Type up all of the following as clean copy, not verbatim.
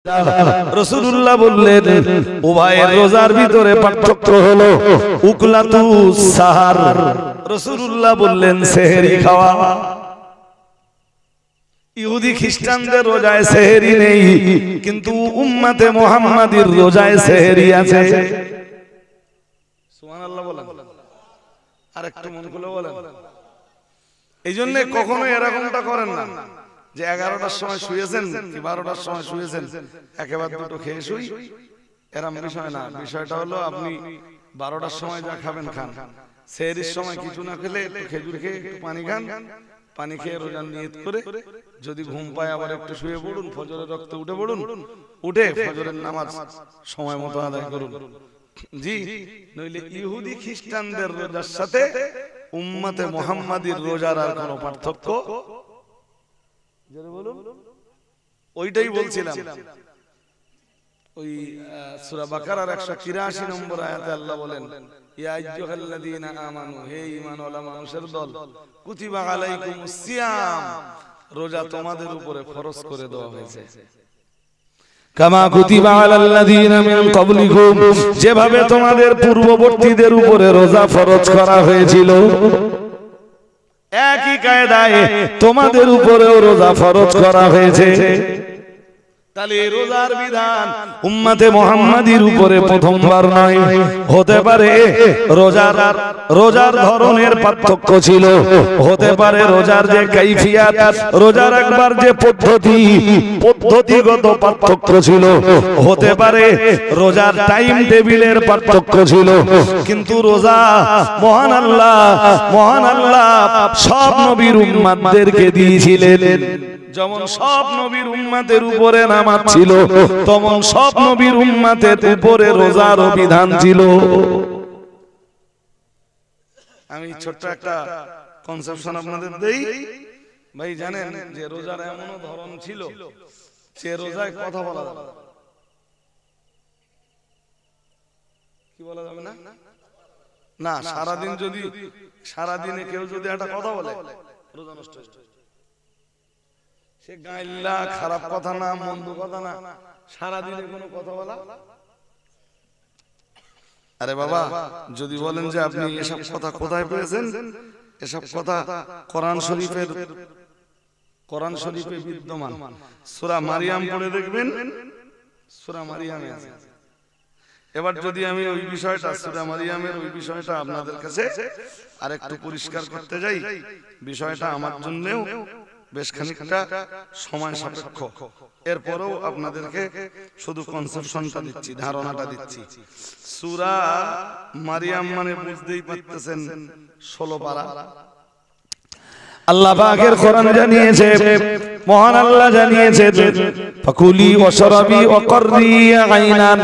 রাসূলুল্লাহ বললেন উভয়ের রোজার ভিতরে পার্থক্য হলো উকলাতুস সাহার। রাসূলুল্লাহ বললেন সেহরি খাওয়া। ইহুদি খ্রিস্টানদের রোজায় সেহরি নেই, কিন্তু উম্মতে মুহাম্মাদির রোজায় সেহরি আছে। সুবহানাল্লাহ বলেন, আরেকটু মন খুলে বলেন। এইজন্য কখনো এরকমটা করেন না যে 11টার সময় শুয়েছেন কি 12টার সময় শুয়েছেন একেবারে দুটো খেয়ে শুই, এরকম বিষয় না। বিষয়টা হলো আপনি 12টার সময় যা খাবেন খান, সেহরির সময় কিছু না খেলে একটু খেজুর খেয়ে একটু পানি খান, পানি খেয়ে রোজার নিয়ত করে যদি ঘুম পায় আবার একটু শুয়ে পড়ুন, ফজরের রক্তে উঠে পড়ুন, উঠে ফজরের নামাজ সময় মতো আদায় করুন। জি, নইলে ইহুদি খ্রিস্টানদের রোজার সাথে উম্মতে মুহাম্মাদির রোজার আর কোনো পার্থক্য ওইটাই বলছিলাম। ওই সূরা বাকারার 183 নম্বর আয়াতে আল্লাহ বলেন, ইয়া আইয়ুহাল্লাযীনা আমানু, হে ঈমানওয়ালা মানুষের দল, কুতিবা আলাইকুমুস সিয়াম, রোজা তোমাদের উপরে ফরজ করে দেওয়া হয়েছে। কামা কুতিবা আলাল্লাযীনা মিন ক্বাবলিকুম, যেভাবে তোমাদের পূর্ববর্তীদের উপরে রোজা ফরজ করা হয়েছিল, একই কায়দায় তোমাদের উপরেও রোজা ফরজ করা হয়েছে। তাহলে রোজার বিধান উম্মতে মুহাম্মাদির উপরে প্রথমবার নয়। হতে পারে রোজার ধরনের পার্থক্য ছিল, হতে পারে রোজার যে কাইফিয়াত, রোজার একবার যে পদ্ধতিগত পার্থক্য ছিল, হতে পারে রোজার টাইম টেবিলের পার্থক্য ছিল, কিন্তু রোজা মহান আল্লাহ সব নবীর উম্মতদেরকে দিয়েছিলেন। যেমন সব নবীর উম্মতের উপরে নামাজ ছিল, তেমন সব নবীর উম্মতের উপরে রোজার বিধান ছিল। আমি ছোট্ট একটা কনসেপশন আপনাদের দেই ভাই। জানেন যে রোজার এমনও ধরন ছিল যে রোজায় কথা বলা যাবে না। কি বলা যাবে না? না, সারাদিনে কেউ যদি একটা কথা বলে রোজা নষ্ট হয়ে যায়। সে গাইল্লা, খারাপ কথা না, মন্দ কথা না, সারাদিনে কোনো কথা বলা। আরে বাবা, যদি বলেন যে আপনি এসব কথা কোথায় পেয়েছেন, এসব কথা কোরআন শরীফে বিদ্যমান। সূরা মারিয়াম পড়ে দেখবেন, সূরা মারিয়ামে আছে। এবার যদি আমি ওই বিষয়টা, সূরা মারিয়ামের ওই বিষয়টা আপনাদের কাছে আরেকটু পরিষ্কার করতে যাই, বিষয়টা আমার জন্যও বেশ খানিকটা সময় সাপেক্ষ। এরপরেও আপনাদেরকে শুধু কনসেপশনটা দিচ্ছি, ধারণাটা দিচ্ছি। সূরা মারিয়াম মানে বুঝতেই পারতেছেন 16 পারা। আল্লাহ পাকের কোরআন জানিয়েছে, মহান আল্লাহ জানিয়েছেন, ফাকুলি ওয়াশরাবি ওয়া কররি আইনান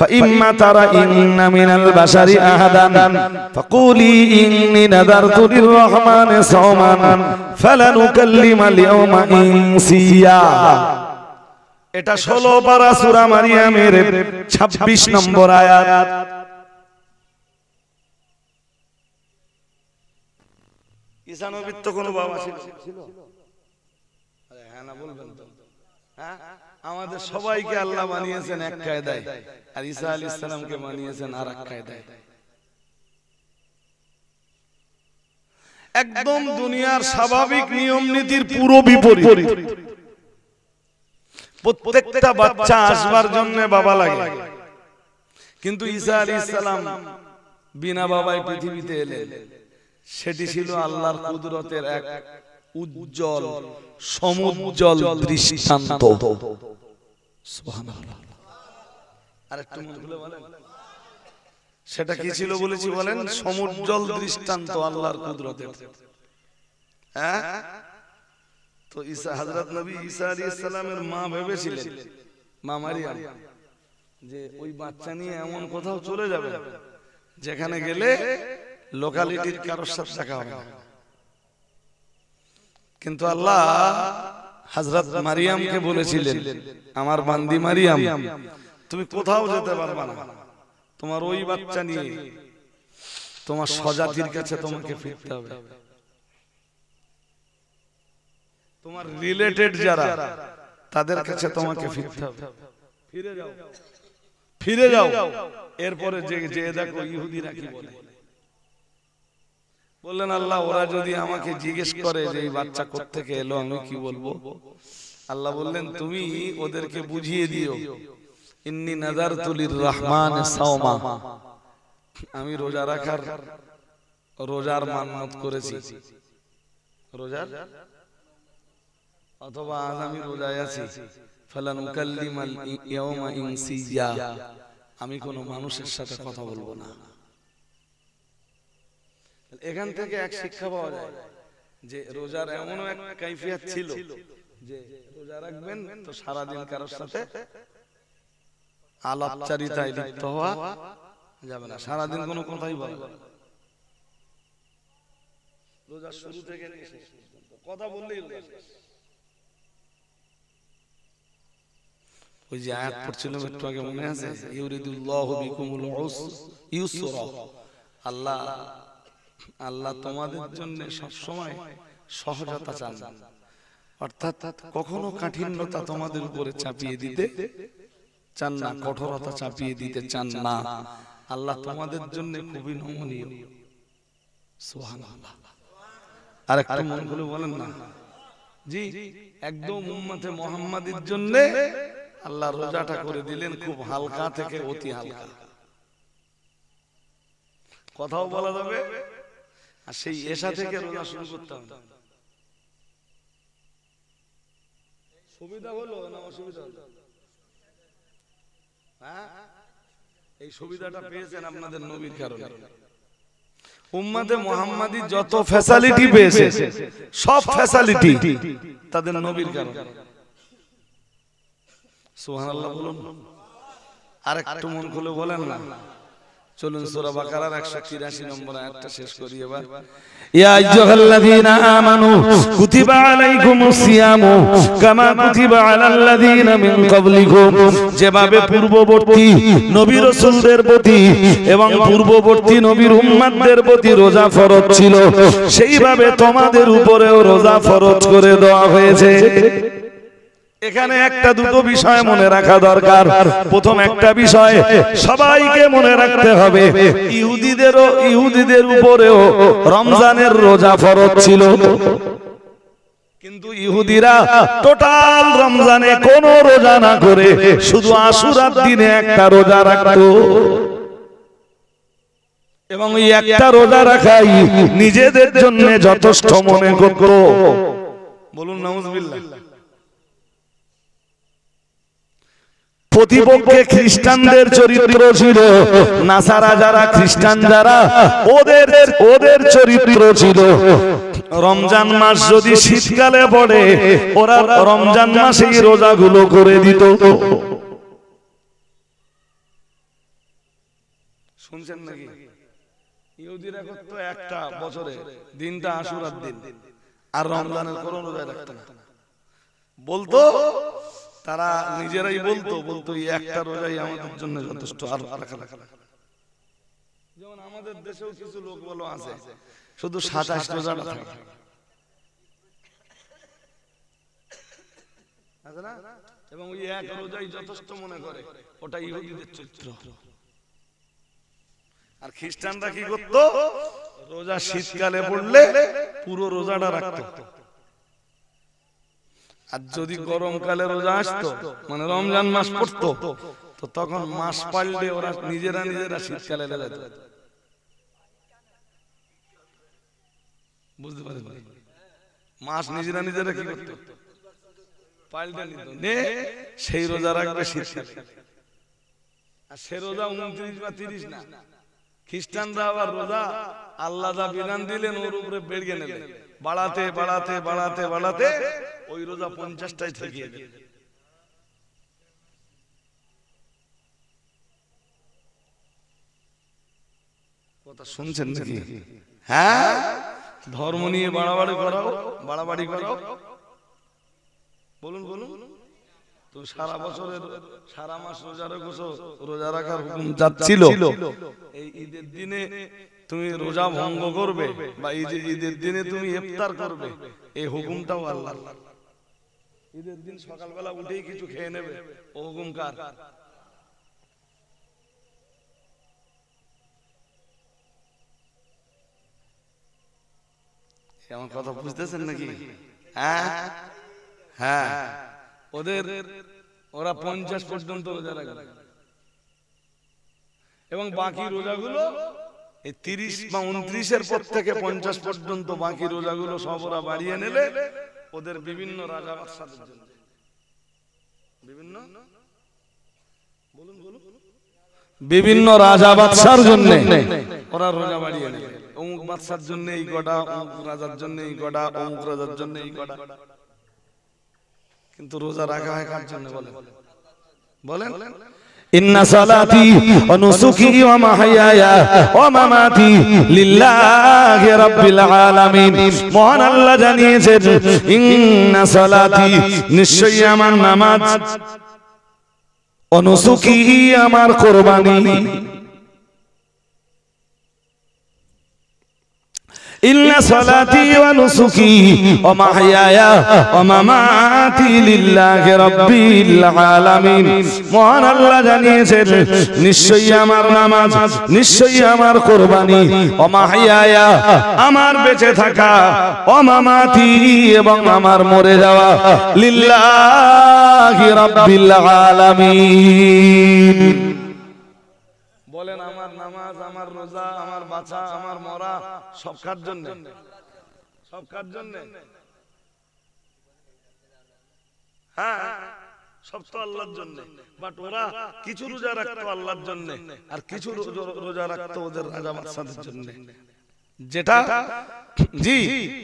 ফাইম্মা তারাইন্না মিনাল বাশারি আহাদান ফাকুলি ইন্নী নাযারতু লিররহমানি সাওমান ফালানুকাল্লিমাল ইয়াওমা ইনসিয়া। এটা 16 পারা সূরা মারিয়ামের 26 নম্বর আয়াত। ঈসা নবীর তো কোনো বাবা ছিল? আরে হ্যাঁ না বলবেন তো? হ্যাঁ, আমাদের সবাইকে আল্লাহ বানিয়েছেন এক কায়দায়, আর ঈসা আলাইহিস সালামকে বানিয়েছেন আরেক কায়দায়। একদম দুনিয়ার স্বাভাবিক নিয়ম নীতির পুরো বিপরীত। প্রত্যেকটা বাচ্চা আসবার জন্য বাবা লাগে, কিন্তু ঈসা আলাইহিস সালাম বিনা বাবায় পৃথিবীতে এলেন। সেটি ছিল আল্লাহর কুদরতের এক উজ্জ্বল সমুজ্জ্বল দৃষ্টান্ত। সুবহানাল্লাহ। আরেকটু মন খুলে বলেন, সেটা কি ছিল বলেছি বলেন? সমুজ্জ্বল দৃষ্টান্ত আল্লাহর কুদরতের। হ্যাঁ, তো হযরত নবী ঈসা আলাইহিস সালামের মা ভেবেছিলেন, মা মারিয়াম, যে ওই বাচ্চা নিয়ে এমন কোথাও চলে যাবে যেখানে গেলে লোকালিটির কারোর সাথে দেখা হবে না। কিন্তু আল্লাহ হযরত মারিয়ামকে বলেছিলেন, আমার বান্দি মারিয়াম, তুমি কোথাও যেতে পারবে না, তোমার ওই বাচ্চা নিয়ে তোমার স্বজাতির কাছে তোমাকে ফিরতে হবে। তোমার রিলেটেড যারা তাদের কাছে তোমাকে ফিরতে হবে। ফিরে যাও। এরপরে যে দেখো ইহুদিরা কি বলে। বললেন আল্লাহ, ওরা যদি আমাকে জিজ্ঞেস করে যে এই বাচ্চা কোত্থেকে এলো, আমি কি বলবো? আল্লাহ বললেন, তুমি ওদেরকে বুঝিয়ে দিও, ইন্নী নাযারতু লির-রাহমান সাওমা, আমি রোজা রাখার রোজার মান্নত করেছি। রোজার অথবা আজ আমি রোজায় আছি, ফালানুকাল্লিমাল ইয়াওমা ইনসিয়া, আমি কোনো মানুষের সাথে কথা বলবো না। এখান থেকে এক শিক্ষা পাওয়া যায় যে রোজার এমনও এক কাইফিয়াত ছিল যে রোজা রাখবেন তো সারাদিন কারোর সাথে আলাপচারিতায় লিপ্ত হওয়া যাবে না, সারাদিন কোনো কথাই বলবে না। রোজার শুরু থেকে শেষ পর্যন্ত কথা বললেই রোজা শেষ। ওই যে আয়াত পড়ছিলাম একটু আগে, মনে আছে? ইউরিদুল্লাহু বিকুমুল ইউসরা, আল্লাহ তোমাদের জন্য সব সময় সহজতা চান, অর্থাৎ কখনো কাঠিন্যতা তোমাদের উপরে চাপিয়ে দিতে চান না, কঠোরতা চাপিয়ে দিতে চান না। আল্লাহ তোমাদের জন্য খুবই নমনীয়। সুবহানাল্লাহ। আর একটু মন খুলে বলেন না জি, একদম উম্মতে মুহাম্মাদীর জন্য আল্লাহ রোজাটা করে দিলেন খুব হালকা থেকে অতি হালকা। কথাও বলা যাবে, আর সেই এশা থেকে রোজা শুরু করতে হবে। সুবিধা হলো না অসুবিধা হলো? হ্যাঁ, এই সুবিধাটা পেয়েছেন আপনাদের নবীর কারণে। উম্মতে মুহাম্মাদী যত ফ্যাসিলিটি পেয়েছে, সব ফ্যাসিলিটি তাদের নবীর কারণে। সুবহানাল্লাহ বলুন। আর একটু মন খুলে বলেন না। চলুন সূরা বাকারার 183 নম্বর আয়াতটা শেষ করি এবার। ইয়া আইয়ুহাল্লাযীনা আমানু কুতিবা আলাইকুমুস সিয়ামু কামা কুতিবা আলাল্লাযীনা মিন ক্বাবলিকুম, যেভাবে পূর্ববর্তী নবী রাসূলদের প্রতি এবং পূর্ববর্তী নবীর উম্মতদের প্রতি রোজা ফরজ ছিল, সেইভাবে তোমাদের উপরেও রোজা ফরজ করে দেওয়া হয়েছে। এখানে একটা দুটো বিষয় মনে রাখা দরকার। প্রথম একটা বিষয় সবাইকে মনে রাখতে হবে, ইহুদিদের উপরেও রমজানের রোজা ফরজ ছিল, কিন্তু ইহুদিরা টোটাল রমজানে কোনো রোজা না করে শুধু আশুরার দিনে একটা রোজা রাখতো, এবং এই একটা রোজা রাখাই নিজেদের জন্য যথেষ্ট মনে করত। বলুন নাউজুবিল্লাহ। প্রতিপক্ষে খ্রিস্টানদের চরিত্র ছিল, নাসারা যারা খ্রিস্টান যারা ওদের চরিত্র ছিল, রমজান মাস যদি শীতকালে পড়ে ওরা রমজান মাসেই রোজাগুলো করে দিত। শুনছেন নাকি? ইহুদিরা করতো একটা বছরে দিনটা আশুরার দিন, আর রমজানের কোনো রোজা রাখতো না। বলতো তারা নিজেরাই বলতো এই একটা রোজাই আমাদের জন্য যথেষ্ট, আর রাখা। যেমন আমাদের দেশেও কিছু লোক বলো আছে শুধু 27 রোজা রাখে, আছে না? এবং ওই এক রোজাই যথেষ্ট মনে করে, ওটা ইহুদিদের চরিত্র। আর খ্রিস্টানরা কি করতো? রোজা শীতকালে পড়লে পুরো রোজাটা রাখতো, আর যদি গরমকালে রোজা আসতো মানে রমজান মাস পড়তো, তো তখন মাস পাল্টে ওরা নিজেরা শীতকালে যেত। বুঝতে পারেন? মাস নিজেরা কি করতো? পাল্টে নিত, নে সেই রোজা রাখবে শীতকালে। আর সে রোজা 29 বা 30 না, খ্রিস্টানরা আবার রোজা আল্লাহ যা বিধান দিলেন ওর উপরে বেড়ে নিলেন, বাড়াতে ওই রোজা 50টাই থেকে গেল। কথা শুনছেন নাকি? হ্যাঁ, ধর্ম নিয়ে বাড়াবাড়ি করাও। বলুন। তো সারা বছরের সারা মাস রোজা রাখার হুকুম যাচ্ছিল, এই ঈদের দিনে তুমি রোজা ভঙ্গ করবে বা ঈদের দিনে তুমি ইফতার করবে, এই হুকুমটাও আল্লাহ। ঈদের দিন সকালবেলা উঠেই কিছু খেয়ে নেবে, ও হুকুম কার? আমার কথা বুঝতেছেন নাকি? হ্যাঁ হ্যাঁ, ওরা 50 পর্যন্ত রোজা রাখবে এবং বাকি রোজাগুলো এই 30 বা 29-এর পর থেকে 50 পর্যন্ত বাকি রোজাগুলো সব ওরা বাড়িয়ে নিলে ওদের বিভিন্ন রাজা বাদশাদের জন্য, বিভিন্ন রাজা বাদশার জন্য ওরা রোজা বাড়িয়ে নেবে। অমুক বাদশার জন্য এই কটা, অমুক রাজার জন্য এই কটা, অমুক রাজার জন্য এই কটা। কিন্তু রোজা রাখা হয় কার জন্য বলেন? ইন্না সালাতি ওয়া নুসুকি ওয়া মাহইয়ায়া ওয়া মামাতি লিল্লাহি রাব্বিল আলামিন। মহান আল্লাহ জানিয়েছেন, ইন্না সালাতি, নিশ্চয়ই আমার নামাজ, ওয়া নুসুকি, আমার কুরবানি, ইন্না সালাতি ওয়া নুসুকি ওয়া মাহইয়ায়া ওয়া মামাতি লিল্লাহি রাব্বিল আলামিন। মহান আল্লাহ জানিয়েছেন, নিশ্চয়ই আমার নামাজ, নিশ্চয়ই আমার কুরবানি, ওয়া মাহইয়ায়া, আমার বেঁচে থাকা, ওয়া মামাতি, এবং আমার মরে যাওয়া, লিল্লাহি রাব্বিল আলামিন। বলেন, আমার নামাজ, আমার রোজা, আমার বাঁচা, আমার মরা সব কার জন্য? সব কার জন্য? হ্যাঁ, সব তো আল্লাহর জন্য। বাট ওরা কিছু রোজা রাখতো আল্লাহর জন্য, আর কিছু রোজা রাখতো ওদের রাজা বাদশাদের জন্য,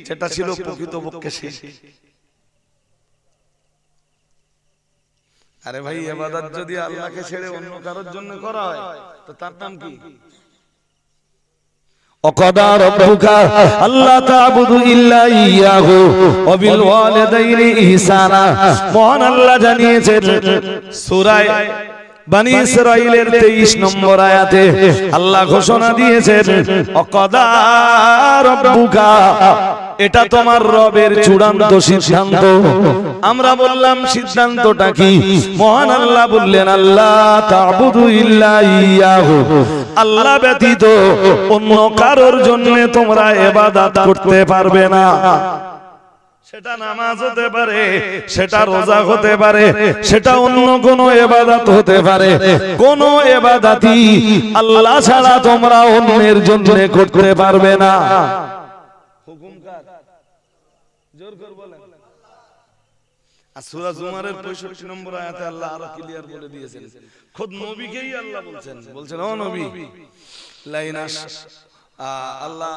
যেটা ছিল প্রকৃতপক্ষে শিরক। আরে ভাই, ইবাদত যদি আল্লাহকে ছেড়ে অন্য কারোর জন্য করা হয় তো তার নাম কি? ওয়াকাদা রাব্বুকা আল্লা তা'বুদু ইল্লা ইয়াহু ওয়া বিল ওয়ালিদাইনি ইহসানা। মহান আল্লাহ জানিয়েছেন সূরা বনী ইসরাঈলের 23 নম্বর আয়াতে আল্লাহ ঘোষণা দিয়েছেন, ওয়াকাদা রাব্বুকা, এটা তোমার রবের চূড়ান্ত সিদ্ধান্ত। আমরা বললাম সিদ্ধান্তটা কি? মহান আল্লাহ বললেন, আল্লাহ তা'বুদু ইল্লা ইয়াহু, আল্লাহ ব্যতীত অন্য কারোর জন্য তোমরা ইবাদত করতে পারবে না। সেটা নামাজ হতে পারে, সেটা রোজা হতে পারে, সেটা অন্য কোন ইবাদত হতে পারে। কোন ইবাদতই আল্লাহ ছাড়া তোমরা অন্যের জন্য করতে পারবে না। হুকুম কার? জোর করে বলেন। আর সূরা জুমারের 65 নম্বর আয়াতে আল্লাহ আরো ক্লিয়ার বলে দিয়েছেন, খোদ নবীকেই আল্লাহ বলছেন, ও নবী, লাইনাস, আল্লাহ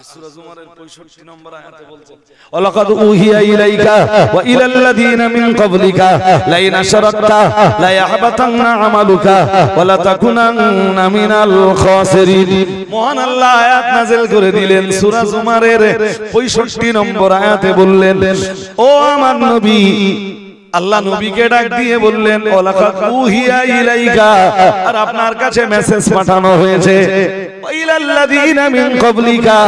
সূরা জুমারের 65 নম্বর আয়াতে বলছেন, ওয়ালাকাদ উহিয়া ইলাইকা ওয়া ইলাল্লাযীনা মিন ক্বাবলিকা লাইন আশরাকতা লা ইয়াহবাতান্না আমালুকা ওয়া লা তাকুনান্না মিনাল খাসিরিন। মহান আল্লাহ আয়াত নাযিল করে দিলেন সূরা জুমারের 65 নম্বর আয়াতে বললেন, ও আমার নবী, আল্লাহ নবীকে ডাক দিয়ে বললেন, ওয়ালাকাদ উহিয়া ইলাইকা, আর আপনার কাছে মেসেজ পাঠানো হয়েছে, ওয়া ইলাল্লাযীনা মিন ক্বাবলিকা,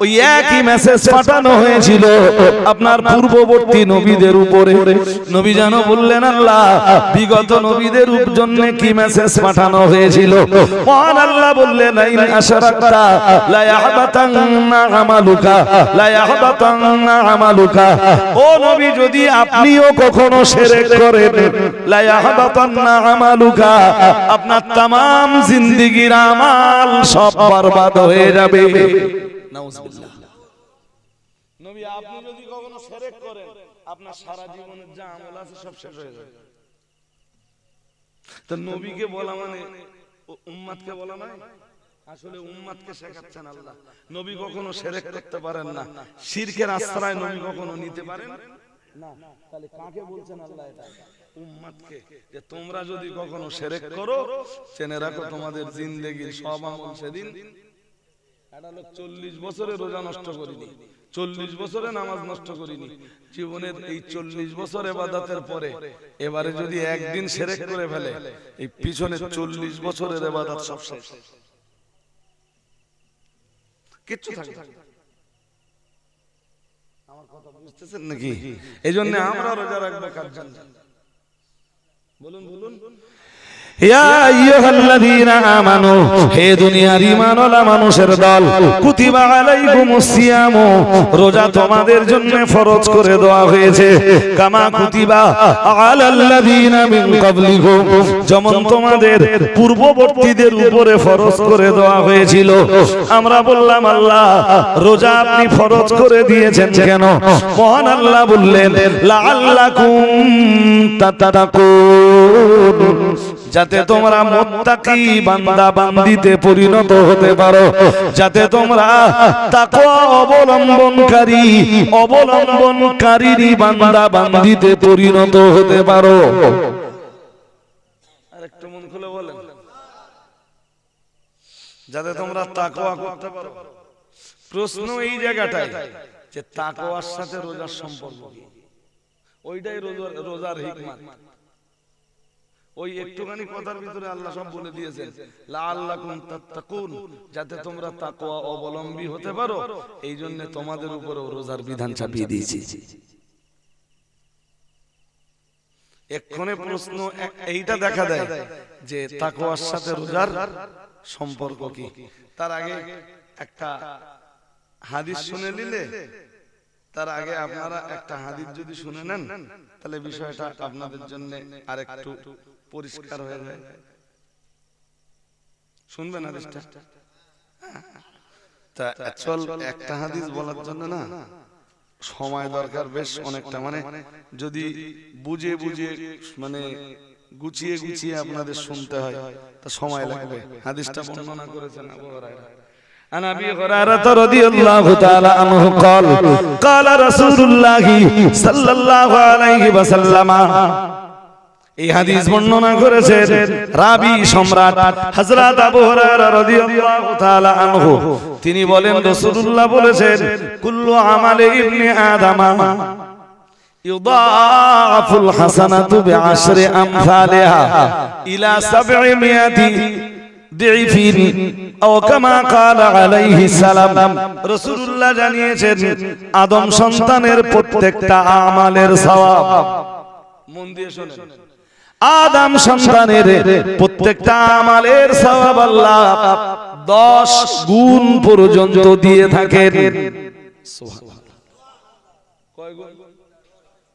ওই একই মেসেজ পাঠানো হয়েছিল আপনার পূর্ববর্তী নবীদের উপরে। নবী জানো বললেন, আল্লাহ বিগত নবীদের জন্য কি মেসেজ পাঠানো হয়েছিল? মহান আল্লাহ বললেন, ইন আশরাকতা লা ইয়াহবাতান্না আমালুকা, লা ইয়াহবাতান্না আমালুকা, ও নবী, যদি আপনিও কখনো শিরক করেন, লা ইয়াহবাতান্না আমালুকা, আপনার तमाम জিন্দেগীর আমাল সব বরবাদ হয়ে যাবে। নাউজুবিল্লাহ। নবী, আপনি যদি কখনো শিরক করেন, আপনার সারা জীবনের যা আমল আছে সব শেষ হয়ে যাবে। তো নবীকে বলা মানে উম্মতকে বলা নয়, আসলে উম্মতকে শেখাচ্ছেন আল্লাহ। নবী কখনো শিরক করতে পারেন না, শিরকের আশ্রয় নবী কখনো নিতে পারেন না। তাহলে কাকে বলছেন আল্লাহ? এটা উম্মতকে, যে তোমরা যদি কখনো শিরক করো, জেনে রাখো তোমাদের জিন্দেগীর সব আমল সেদিন। একটা লোক 40 বছরে রোজা নষ্ট করিনি, 40 বছরে নামাজ নষ্ট করিনি, জীবনের এই 40 বছর ইবাদতের পরে এবারে যদি একদিন শিরক করে ফেলে, এই পিছনে 40 বছরের ইবাদত সব শেষ, কিচ্ছু থাকে না। কথা বুঝতেছেন নাকি? এই জন্য আমরা রোজা রাখবো কার জন্য? বলুন বলুন। ইয়া আইয়ুহাল্লাযীনা আমানু, হে দুনিয়ার ঈমানওয়ালা মানুষের দল, কুতিবা আলাইকুমুস সিয়ামু, রোজা তোমাদের জন্য ফরজ করে দেওয়া হয়েছে, কামা কুতিবা আলাল্লাযীনা মিন ক্বাবলিকুম, যেমন তোমাদের পূর্ববর্তীদের উপরে ফরজ করে দেওয়া হয়েছিল। আমরা বললাম আল্লাহ রোজা আপনি ফরজ করে দিয়েছেন কেন? মহান আল্লাহ বললেন লাআল্লাকুম তাত্তাকুন, যাতে তোমরা মুত্তাকি বান্দা বান্দিতে পরিণত হতে পারো, যাতে তোমরা তাকওয়া অবলম্বনকারী বান্দা বান্দিতে পরিণত হতে পারো। আরেকটু মন খুলে বলেন, যাতে তোমরা তাকওয়া করতে পারো। প্রশ্ন এই জায়গাটায় যে তাকওয়ার সাথে রোজার সম্পর্ক কি? ওইটাই রোজার হিকমত। ওই একটুখানি কথার ভিতরে আল্লাহ সব বলে দিয়েছেন, লাআল্লাকুম তাত্তাকুন, যাতে তোমরা তাকওয়া অবলম্বী হতে পারো, এই জন্য তোমাদের উপরেও রোজার বিধান চাপিয়ে দিয়েছি। এক্ষণে প্রশ্ন এইটা দেখা দেয় যে তাকওয়ার সাথে রোজার সম্পর্ক কি। তার আগে একটা হাদিস শুনে নিলে, তার আগে আপনারা একটা হাদিস যদি শুনে নেন তাহলে বিষয়টা আপনাদের জন্য আরেকটু পরিষ্কার হয়ে যায়। শুনবেন হাদিসটা? তা অ্যাকচুয়াল একটা হাদিস বলার জন্য না সময় দরকার বেশ অনেকটা, মানে যদি বুঝে বুঝে মানে গুছিয়ে গুছিয়ে আপনাদের শুনতে হয় তা সময় লাগবে। হাদিসটা বর্ণনা করেছেন আবু হুরায়রা। عن أبي هريرة رضي الله تعالى عنه قال قال رسول الله صلى الله عليه وسلم, এই হাদিস বর্ণনা করেছেন রাবি সম্রাট হযরত আবু হুরায়রা রাদিয়াল্লাহু তাআলা আনহু। তিনি বলেন রাসূলুল্লাহ বলেছেন, কুল্লু আমালি ইবনি আদম ইউদাফুল হাসানাতু বিআশরি আমসালিহা ইলা 700 দিফিন আও কামা ক্বালা আলাইহিস সালাম। রাসূলুল্লাহ জানিয়েছেন আদম সন্তানের প্রত্যেকটা আমলের সওয়াব, মন দিয়ে শুনেন, আদম সন্তানের প্রত্যেকটা আমলের সওয়াব আল্লাহ 10 গুণ পর্যন্ত দিয়ে থাকেন। সুবহানাল্লাহ। কয় গুণ?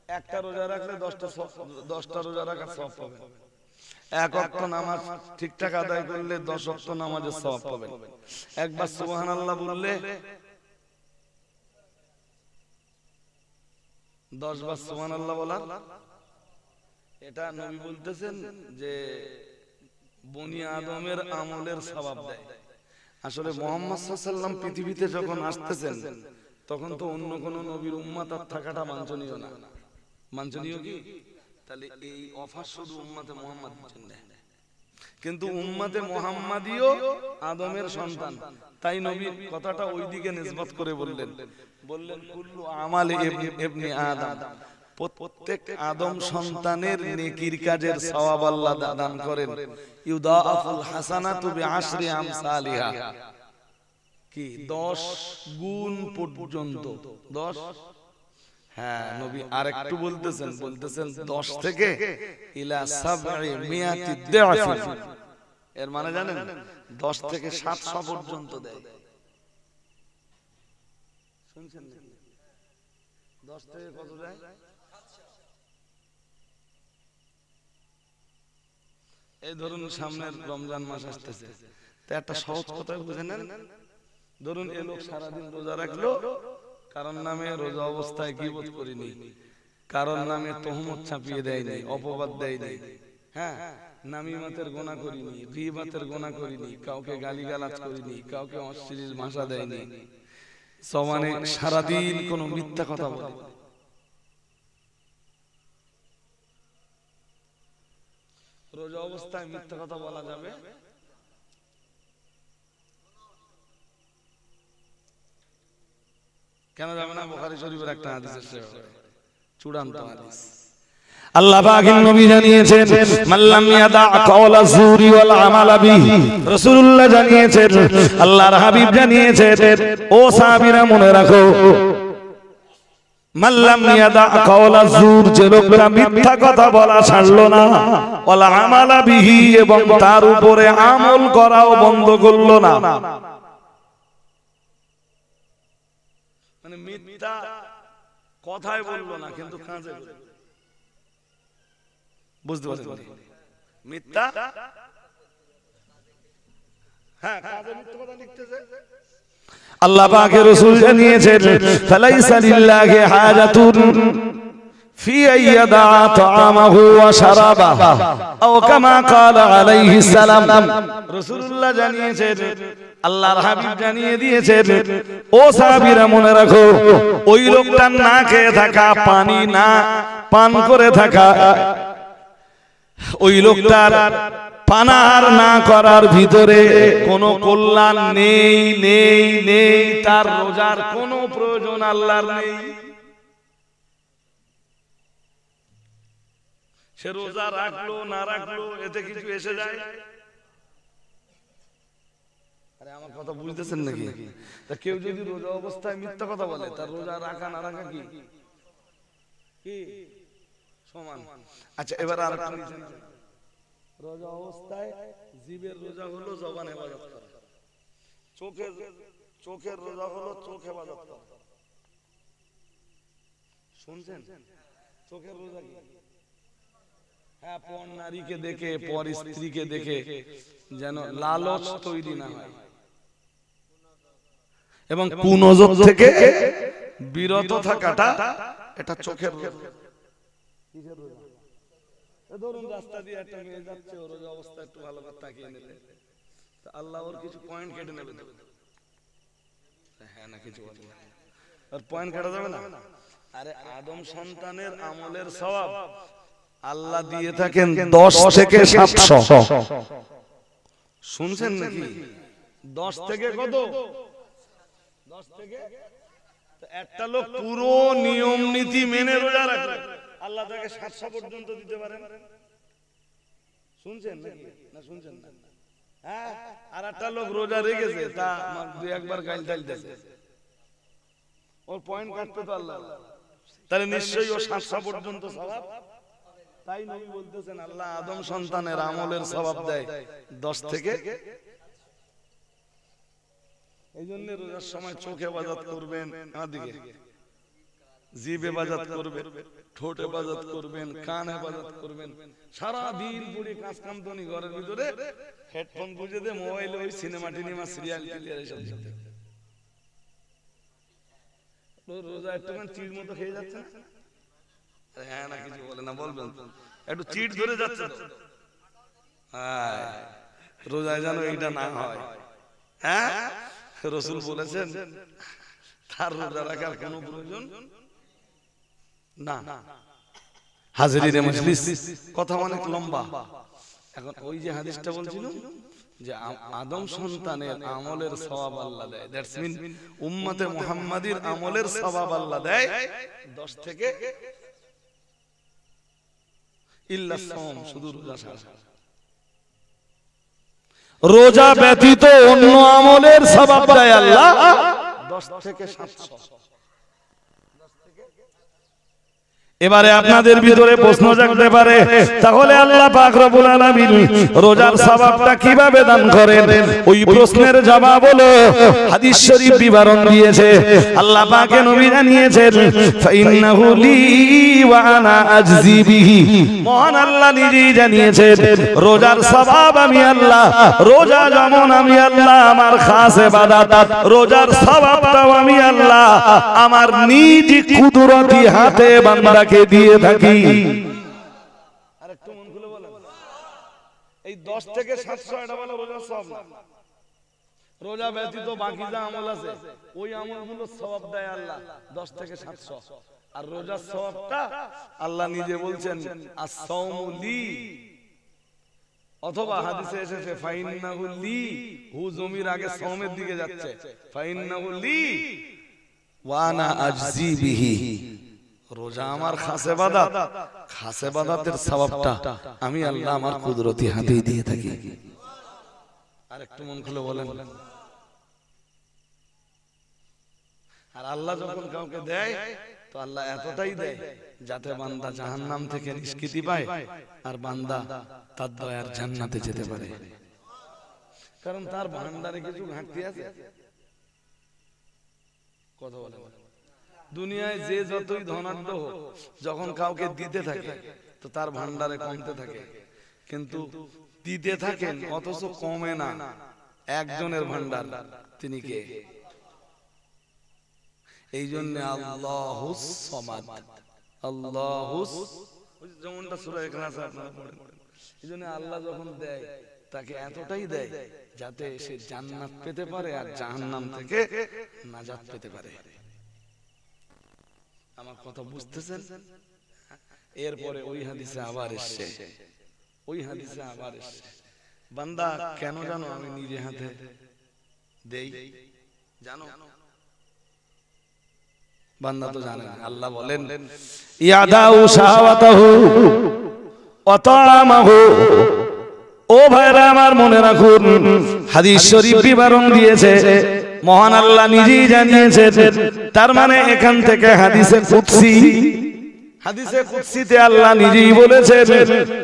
একটা রোজা রাখলে 10টা রোজা রাখার সওয়াব পাবেন। এক ওয়াক্ত নামাজ ঠিকঠাক আদায় করলে 10 ওয়াক্ত নামাজের সওয়াব পাবেন। একবার সুবহানাল্লাহ বললে 10 বার সুবহানাল্লাহ বলার, এটা নবী বলতেছেন যে বনি আদমের আমলের সওয়াব দেয়। আসলে মুহাম্মদ সাল্লাল্লাহু আলাইহি ওয়াসাল্লাম পৃথিবীতে যখন আসতেছেন তখন তো অন্য কোন নবীর উম্মত আর থাকাটা বাঞ্ছনীয় না। বাঞ্ছনীয় কি? তাহলে এই অফার শুধু উম্মতে মুহাম্মাদের জন্য, কিন্তু উম্মতে মুহাম্মাদিও আদমের সন্তান, তাই নবী কথাটা ওইদিকে নিসবত করে বললেন কুল্লু আমালি ইবনি আদম, প্রত্যেক আদম সন্তানের নেকির কাজের সওয়াব আল্লাহ দান করেন। ইউদাফুল হাসানাতু বিআশরি আমসালিহা, কি 10 গুণ পর্যন্ত। 10, হ্যাঁ নবী আরেকটু বলতেছেন 10 থেকে ইলা 700 দিফ, এর মানে জানেন 10 থেকে 700 পর্যন্ত দেয়। শুনছেন না? 10 থেকে কত দেয়? এই ধরুন সামনের রমজান মাস আসতেছে, তো একটা সহজ কথা বুঝে নেন। ধরুন এই লোক সারাদিন রোজা রাখলো, কারণ নামে রোজা অবস্থায় গীবত করিনি, কারণ নামে তহমত চাপিয়ে দেয়নি, অপবাদ দেয়নি, হ্যাঁ নামিমাতের গুনাহ করিনি, গীবতের গুনাহ করিনি, কাউকে গালিগালাজ করিনি, কাউকে অশ্লীল ভাষা দেয়নি, সমানে সারাদিন কোনো মিথ্যা কথা বলে, রোজা অবস্থায় মিথ্যা কথা বলা যাবে? কেন যাবে না? বুখারী শরীফের একটা হাদিস আছে, চূড়ান্ত হাদিস। আল্লাহ পাকের নবী জানিয়েছেন মাল্লাম ইয়াদা কাওলা যুরি ওয়াল আমালা বিহি, রাসূলুল্লাহ জানিয়েছেন, আল্লাহর হাবিব জানিয়েছেন, ও সাহাবীরা মনে রাখো, মাল্লাম ইয়াদা কাওলা যুর, যে লোকটা মিথ্যা কথা বলা ছাড়লো না, ওয়ালা আমালা বিহি, এবং তার উপরে আমল করাও বন্ধ করলো না। মানে মিথ্যা কথাই বললো না, কিন্তু কাজে বললো। বুঝতে পারছেন? মিথ্যা, হ্যাঁ, কাজে মিথ্যা কথা লিখতেছে। আল্লাহ পাকের রাসূল জানিয়েছেন, ফালাইসা লিল্লাহি হাজাতুন ফি আইয়াদা তাআমাহু ওয়া শারাবাহু, আও কামা ক্বালা আলাইহিস সালাম। রাসূলুল্লাহ জানিয়েছেন, আল্লাহর হাবিব জানিয়ে দিয়েছেন, ও সাহাবীরা মনে রাখো, ওই লোকটার না খেয়ে থাকা, পানি না পান করে থাকা, ওই লোকটার পানাহার না করার ভিতরে কোনো কল্যাণ নেই, নেই, নেই। তার রোজার কোনো প্রয়োজন আল্লাহর নেই। সে রোজা রাখলো না রাখলো, এতে কিছু এসে যায়? আরে আমার কথা বুঝতেছেন নাকি? তা কেউ যদি রোজা অবস্থায় মিথ্যা কথা বলে, তার রোজা রাখা না রাখা কি সমান? আচ্ছা, এবার আর রোজা অবস্থায় জিবের রোজা হলো জবান হেফাজত করা, চোখের রোজা হলো চোখ হেফাজত করা। শুনছেন? চোখের রোজা কি? হ্যাঁ, পর নারীকে দেখে, পর স্ত্রীকে দেখে যেন লালচ তৈরি না হয়, এবং কুনজর থেকে বিরত থাকাটা, এটা চোখের রোজা। কিসের রোজা? ধরুন রাস্তা দিয়ে একটা মেয়ে যাচ্ছে, ওর রোজা অবস্থা একটু ভালো করে তাকিয়ে নিলে, তা আল্লাহ ওর কিছু পয়েন্ট কেটে নেবে। হ্যাঁ, না কিছু বলবে, আর পয়েন্ট কাটা যাবে না। আরে আদম সন্তানের আমলের সওয়াব আল্লাহ দিয়ে থাকেন 10 থেকে 700। শুনছেন নাকি? 10 থেকে কত? 10 থেকে। একটা লোক পুরো নিয়ম নীতি মেনে রোজা রাখে, আল্লাহ তাকে 700 পর্যন্ত দিতে পারেন। শুনছেন নাকি? না শুনছেন না? হ্যাঁ, আর একটা লোক রোজা রেখেছে, তা দুই একবার গাইল টাইলতেছে, ওর পয়েন্ট কাটতে তো আল্লাহ, তাহলে নিশ্চয়ই ও 700 পর্যন্ত সওয়াব। তাই নবী বলতেছেন, আল্লাহ আদম সন্তানের আমলের সওয়াব দেয় 10 থেকে। এই জন্য রোজার সময় চোখ হেফাজত করবেন, দিকে জিভ হেফাজত করবেন, ঠোঁট হেফাজত করবেন, কান হেফাজত করবেন। সারা দিন পুরি কাজ কাম তো নি, ঘরের ভিতরে হেডফোন বুঝে দিয়ে মোবাইলে ওই সিনেমা টিনেমা সিরিয়াল টিরিয়াল এসব দেখতে। রোজা একটুখানি চিড় মতো খেয়ে যাচ্ছে না? হ্যাঁ, না কিছু বলে না, বলবেন একটু চিট ধরে যাচ্ছে তো। হ্যাঁ, রোজায় যেন এইটা না হয়। হ্যাঁ, রাসূল বলেছেন তার রোজা রাখার কোনো প্রয়োজন না। হাজিরিনে মজলিস, কথা অনেক লম্বা। এখন ওই যে হাদিসটা বলছিল যে আদম সন্তানের আমলের সওয়াব আল্লাহ দেয়, দ্যাটস মিন উম্মতে মুহাম্মাদির আমলের সওয়াব আল্লাহ দেয় 10 থেকে, ইল্লা সাওম, শুধু রোজা ছাড়া। রোজা ব্যতীত অন্য আমলের সওয়াব দেয় আল্লাহ 10 থেকে 700। এবারে আপনাদের ভিতরে প্রশ্ন জাগতে পারে, তাহলে আল্লাহ পাক রব্বুল আলামিন রোজার সওয়াবটা কিভাবে দান করেন? ওই প্রশ্নের জবাব হলো হাদিস শরীফ বিবরণ দিয়েছে। আল্লাহ পাকে নবী জানিয়েছেন, ফাইন্নাহু লি ওয়া আনা আজজি বিহি। মহান আল্লাহ নিজেই জানিয়েছেন, রোজার সওয়াব আমি আল্লাহ, রোজা যেমন আমি আল্লাহ আমার খাস ইবাদত, রোজার সওয়াবটাও আমি আল্লাহ আমার নিজ কুদরতি হাতে বান্দা কে দিয়ে থাকি। আর একটু মন খুলে বলেন, এই 10 থেকে 700 এটা বলে রোজার সওয়াব না। রোজা ব্যতীত বাকি যা আমল আছে, ওই আমলগুলো সওয়াব দেয় আল্লাহ 10 থেকে 700। আর রোজার সওয়াবটা আল্লাহ নিজে বলছেন, আস-সাওমু লি, অথবা হাদিসে এসেছে ফাইন্নাহু লি, হু জমির আগে সাওমের দিকে যাচ্ছে, ফাইন্নাহু লি ওয়া আনা আজজি বিহি। রোজা আমার খাস ইবাদত, খাস ইবাদতের সওয়াবটা আমি আল্লাহ আমার কুদরতি হাতেই দিয়ে থাকি। আর একটু মন খুলে বলেন। আর আল্লাহ যখন কাউকে দেয় তো আল্লাহ এতটাই দেয় যাতে বান্দা জাহান্নাম থেকে নিষ্কৃতি পায় আর বান্দা তার দয়ার জান্নাতে যেতে পারে। কারণ তার ভান্ডারে কিছু ঘাটতি আছে। কথা বলে দুনিয়ায় যে যতই ধনাঢ্য হোক, যখন কাউকে দিতে থাকে তো তার ভান্ডারে কমতে থাকে, কিন্তু দিতে থাকেন অথচ কমে না একজনের ভান্ডার, তিনি কে? এই জন্য আল্লাহুস সামাদ, আল্লাহুস, যেমনটা সূরা ইখলাসে আপনারা পড়েন। এই জন্য আল্লাহ যখন দেয় তাকে এতটাই দেয় যাতে সে জান্নাত পেতে পারে আর জাহান্নাম থেকে নাজাত পেতে পারে। আমার কথা বুঝতেছেন? এরপরে ওই হাদিসে আবার এসছে, ওই হাদিসে আবার এসছে, বান্দা কেন জানো আমি নিজে হাতে দেই? জানো? বান্দা তো জানে না। আল্লাহ বলেন ইয়াদাউ শাহাওয়াতাহু ওয়া তাআমাহু। ও ভাইরা আমার মনে রাখুন, হাদিস শরীফ বিবরণ দিয়েছে, মহান আল্লাহ নিজেই জানিয়েছেন। তার মানে এখান থেকে হাদিসে কুদসি, হাদিসে কুদসিতে আল্লাহ নিজেই বলেছেন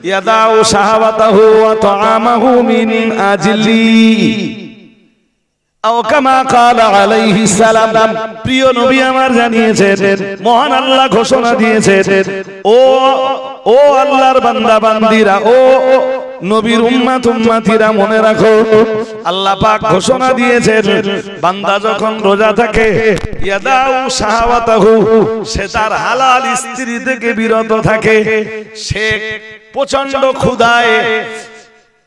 ইয়াদাউ শাহাওয়াতাহু ওয়া তাআমাহু মিন আজলি আও কামা ক্বালা আলাইহিস সালাম। প্রিয় নবী আমার জানিয়েছেন, মহান আল্লাহ ঘোষণা দিয়েছেন, ও আল্লাহর বান্দা বান্দিরা, ও নবীর উম্মত উম্মতিরা মনে রাখো, আল্লাহ পাক ঘোষণা দিয়েছেন বান্দা যখন রোজা থাকে ইয়াদাউ শাহাওয়াতাহু, সে তার হালাল স্ত্রী থেকে বিরত থাকে, সে প্রচন্ড ক্ষুধায়,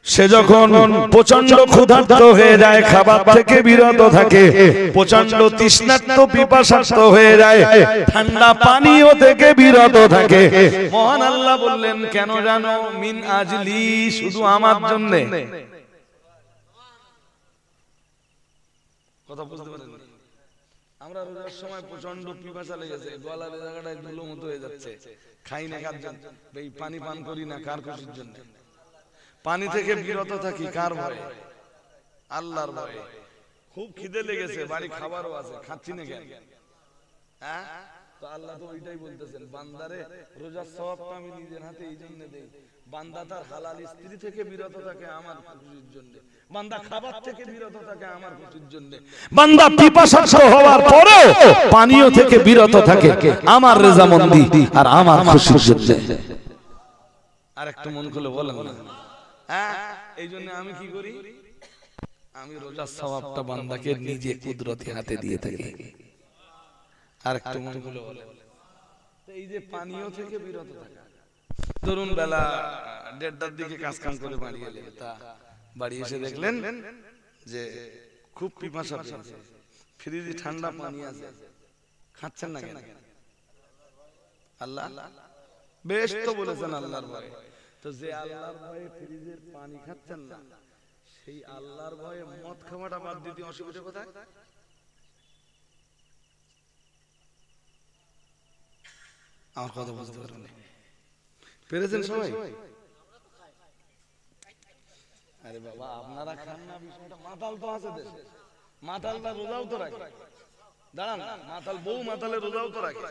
সে যখন প্রচন্ড ক্ষুধার্ত হয়ে যায় খাবার থেকে বিরত থাকে, প্রচন্ড তৃষ্ণার্ত পিপাসার্ত হয়ে যায় ঠান্ডা পানীয় থেকে বিরত থাকে। মহান আল্লাহ বললেন কেন জানো? মিন আজলি, শুধু আমার জন্য। কথা বুঝতে পারেন? আমরা রোজার সময় প্রচন্ড পিপাসা লেগেছে, গলার জায়গাটায় ধুলো মতো হয়ে যাচ্ছে, খাই না কার জন্য? এই পানি পান করি না কার খুশির জন্য? পানি থেকে বিরত থাকি কার ভয়ে? আল্লাহর ভয়ে। খুব খিদে লেগেছে, বাড়ি খাবারও আছে, খাচ্ছি না কেন? হ্যাঁ, তো আল্লাহ তো ওইটাই বলতেছেন, বান্দারে রোজার সওয়াবটা আমি নিজের হাতে এই জন্য দেই, বান্দা তার হালাল স্ত্রী থেকে বিরত থাকে আমার খুশির জন্য, বান্দা খাবার থেকে বিরত থাকে আমার খুশির জন্য, বান্দা পিপাসার্ত হওয়ার পরেও পানীয় থেকে বিরত থাকে আমার রেজামন্দি আর আমার খুশির জন্য। আর একটু মন খুলে বলেন না। হ্যাঁ, এই জন্য আমি কি করি? আমি রোজার সওয়াবটা বান্দাকে নিজে কুদরতি হাতে দিয়ে থাকি। আর একটু মন খুলে বলেন, এই যে পানীয় থেকে বিরত থাকা, ধরুন বেলা 1:30টার দিকে কাজ কাম করে বাড়ি এলেন, তা বাড়ি এসে দেখলেন যে খুব পিপাসা পেয়েছে, ফ্রিজে ঠান্ডা পানি আছে, খাচ্ছেন না কেন? আল্লাহ বেশ তো বলেছেন আল্লাহর ভয়ে, তো যে আল্লাহর ভয়ে ফ্রিজের পানি খাচ্ছেন না, সেই আল্লাহর ভয়ে মদ খাওয়াটা বাদ দিতে অসুবিধা কোথায়? আমার কথা বুঝতে পারেন? পেরেছেন সবাই? আরে বাবা, আপনারা খান না, বিষয়টা মাতাল তো আছে দেশে, মাতালটা রোজাও তো রাখে, দাঁড়ান, মাতাল বউ মাতালে রোজাও তো রাখে,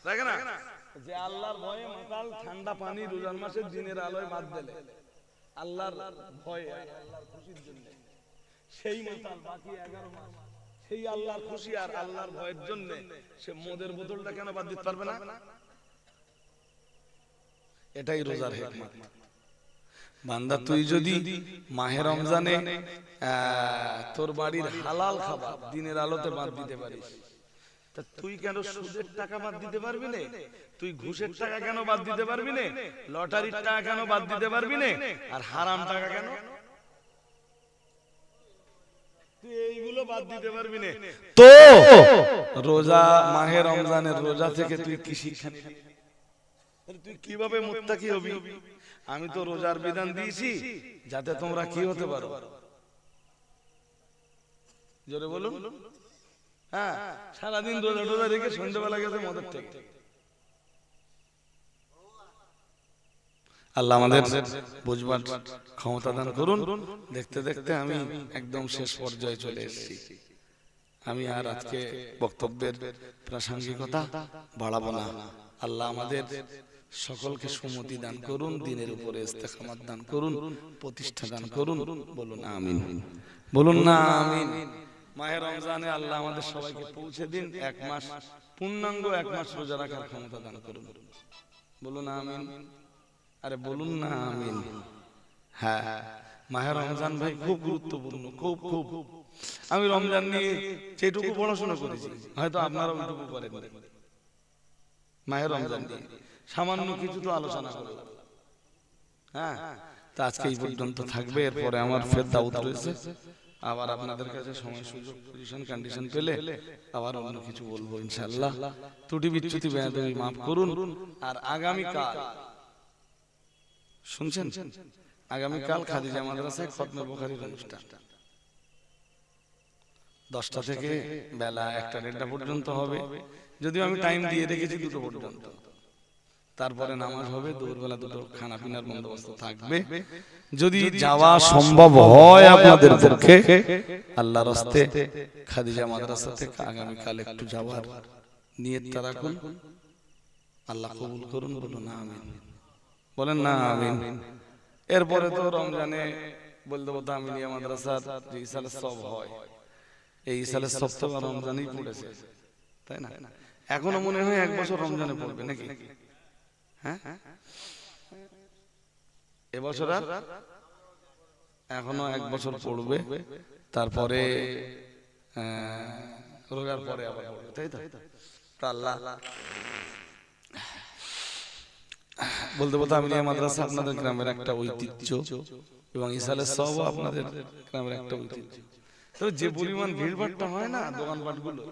রাখে না? যে আল্লাহর ভয়ে মাতাল ঠান্ডা পানি রোজার মাসের দিনের আলোয় বাদ দিলে আল্লাহর ভয়ে আল্লাহর খুশির জন্য, সেই মাতাল বাকি 11 মাস সেই আল্লাহর খুশি আর আল্লাহর ভয়ের জন্য সে মদের বোতলটা কেন বাদ দিতে পারবে না? এটাই রোজার হিকমত। বান্দা তুই যদি মাহে রমজানে তোর বাড়ির হালাল খাবার দিনের আলোতে বাদ দিতে পারিস, তা তুই কেন সুদের টাকা বাদ দিতে পারবি না? তুই ঘুষের টাকা কেন বাদ দিতে পারবি না? লটারির টাকা কেন বাদ দিতে পারবি না? আর হারাম টাকা কেন তুই এইগুলো বাদ দিতে পারবি না? তো রোজা, মাহে রমজানের রোজা থেকে তুই কি শিক্ষা নিবি? তুই কিভাবে মুত্তাকি হবি? আমি তো রোজার বিধান দিয়েছি যাতে তোমরা কি হতে পারো, জোরে বলুন। হ্যাঁ, সারাদিন রোজা টোজা রেখে সন্ধ্যেবেলা গেছে মদের থেকে। আল্লাহ আমাদের বুঝবার ক্ষমতা দান করুন। দেখতে দেখতে আমি একদম শেষ পর্যায়ে চলে এসেছি। আমি আর আজকে বক্তব্যের প্রাসঙ্গিকতা বাড়াবো না। আল্লাহ আমাদের সকলকে সুমতি দান করুন, দিনের উপরে ইস্তেকামাত দান করুন, প্রতিষ্ঠা দান করুন। বলুন আমিন, বলুন না আমিন। মাহে রমজানে আল্লাহ আমাদের সবাইকে পৌঁছে দিন, এক মাস পূর্ণাঙ্গ এক মাস রোজা রাখার ক্ষমতা দান করুন। বলুন আমিন, আরে বলুন না আমিন। হ্যাঁ, মাহে রমজান ভাই খুব গুরুত্বপূর্ণ, খুব খুব। আমি রমজান নিয়ে যেটুকু পড়াশোনা করেছি, হয়তো আপনারা ওইটুকু করেন। মাহে রমজান নিয়ে সামান্য কিছু তো আলোচনা করলাম। হ্যাঁ, তা আজকে এই পর্যন্ত থাকবে। এরপরে আমার ফের দাওয়াত রয়েছে, আবার আপনাদের কাছে সময় সুযোগ পজিশন কন্ডিশন পেলে আবার অন্য কিছু বলবো ইনশাআল্লাহ। ত্রুটি বিচ্যুতি বেয়াদবি মাফ করুন। আর আগামীকাল শুনছেন, আগামীকাল খাদিজা মাদ্রাসায় খতমে বুখারীর অনুষ্ঠান 10টা থেকে বেলা 1টা 1:30 পর্যন্ত হবে। যদিও আমি টাইম দিয়ে রেখেছি 2টো পর্যন্ত। তারপরে নামাজ হবে, দুপুরবেলা দুটো খানা পিনার বন্দোবস্ত থাকবে। যদি যাওয়া সম্ভব হয় আপনাদের পক্ষে, আল্লাহর রাস্তে খাদিজা মাদ্রাসা থেকে আগামীকাল একটু যাওয়ার নিয়তটা রাখুন। আল্লাহ কবুল করুন। বলুন না আমিন, বলেন না আমিন। এরপরে তো রমজানে বলতে বলতে আমিনিয়া মাদ্রাসার যে ইসালের সব হয়, এই ইসালের সব তো রমজানেই পড়েছে, তাই না? এখনো মনে হয় 1 বছর রমজানে পড়বে নাকি? হ্যাঁ, এবছর আর এখনো 1 বছর পড়বে। তারপরে রোজার পরে আবার পড়বে, তাই তো? আল্লাহ বলতে বলতে আমিনিয়া মাদ্রাসা আপনাদের গ্রামের একটা ঐতিহ্য এবং ইসালের সব আপনাদের গ্রামের একটা ঐতিহ্য। তো যে পরিমাণ ভিড়ভাট্টা হয় না দোকানপাট গুলো,